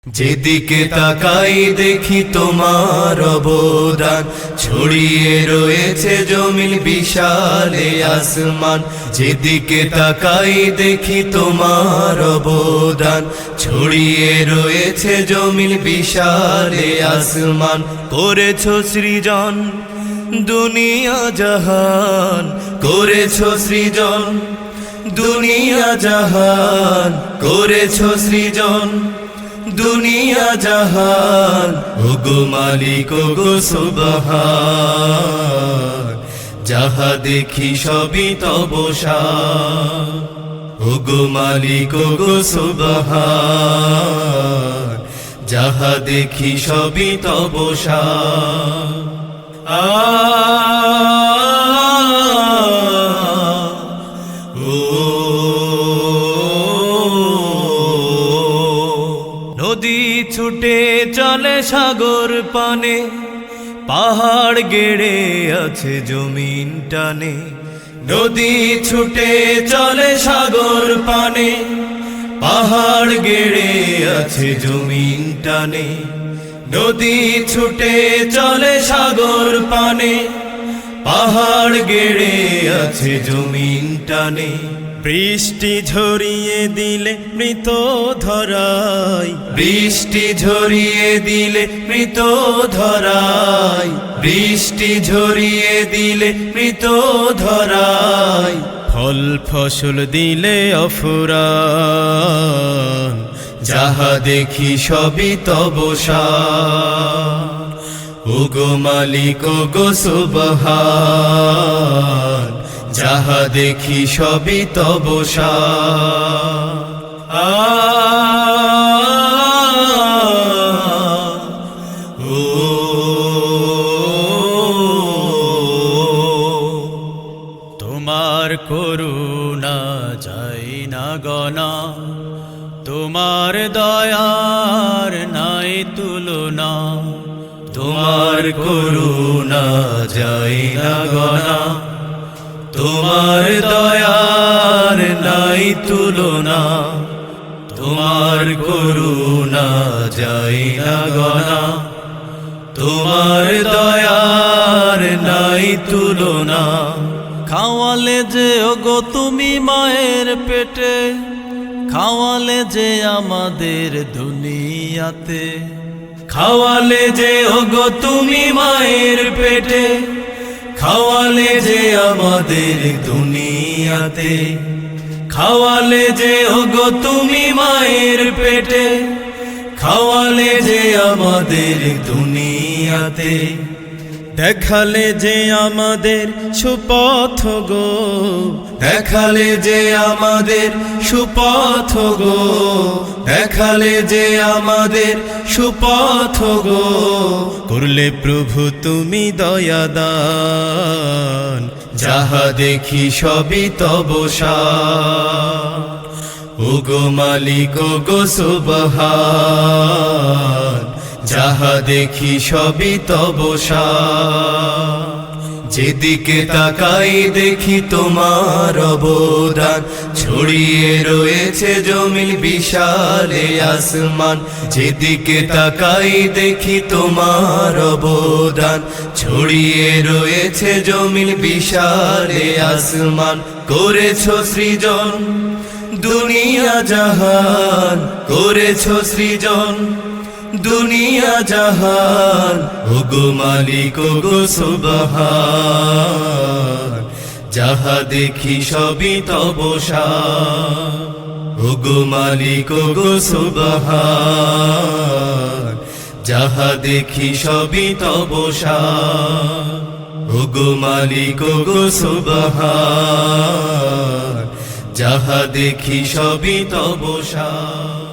যেদিকে তাকাই দেখি তোমার অবদান, ছড়িয়ে রয়েছে জমিন বিশালে আসমান। যেদিকে তাকাই দেখি তোমার অবদান, ছড়িয়ে রয়েছে জমিন বিশালে আসমান। করেছো সৃজন দুনিয়া জাহান, করেছো সৃজন দুনিয়া জাহান, করেছো সৃজন দুনিয়া জাহান। ওগো মালিক ওগো সুবহান, যাহা দেখি সবই তব শান। ওগো মালিক ওগো সুবহান, যাহা দেখি সবই তব শান। নদী ছুটে চলে সাগর পানে, পাহাড় গেড়ে আছে জমিন টানে। নদী ছুটে চলে সাগর পানে, পাহাড় গেড়ে আছে জমিন টানে। নদী ছুটে চলে সাগর পানে, পাহাড় গেড়ে আছে জমিন টানে। বৃষ্টি ঝরিয়ে দিলে মৃত ধরাই, বৃষ্টি ঝরিয়ে দিলে মৃত ধরাই, বৃষ্টি ঝরিয়ে দিলে মৃত ধরাই। ফল ফসল দিলে অফুরান, যাহা দেখি সবই তব শান। ওগো মালিক ওগো সুবহান, যাহা দেখি সবই তব শান। তোমার করুণা যায় না গনা, তোমার দয়ার নাই তুলনা। তোমার করুণা যায় না গনা, তোমার দয়ার নাই তুলনা। তোমার করুণা যায় না গনা, তোমার দয়ার নাই তুলনা। খাওয়ালে যে ওগো তুমি মায়ের পেটে, খাওয়ালে যে আমাদের দুনিয়াতে। খাওয়ালে যে ওগো তুমি মায়ের পেটে, খাওয়ালে যে আমাদের দুনিয়াতে। খাওয়ালে যে ওগো তুমি মায়ের পেটে, খাওয়ালে যে আমাদের দুনিয়াতে। দেখালে যে আমাদের সুপথ গো, দেখালে যে আমাদের সুপথ গো, দেখালে যে আমাদের সুপথ গো। করলে প্রভু তুমি দয়া দান, যাহা দেখি সবই তব শান। ওগো মালিক ওগো সুবহান, যাহা দেখি সবই তব শান। যেদিকে তাকাই দেখি তোমার অবদান, ছড়িয়ে রয়েছে জমিন বিশালে আসমান। যেদিকে তাকাই দেখি তোমার অবদান, ছড়িয়ে রয়েছে জমিন বিশালে আসমান। করেছো সৃজন দুনিয়া জাহান, করেছো সৃজন দুনিয়া জাহান। ওগো মালিক ওগো সুবহান, যাহা দেখি সবই তব শান। ওগো মালিক ওগো সুবহান, যাহা দেখি সবই তব শান। ওগো মালিক ওগো সুবহান, যাহা দেখি সবই তব শান।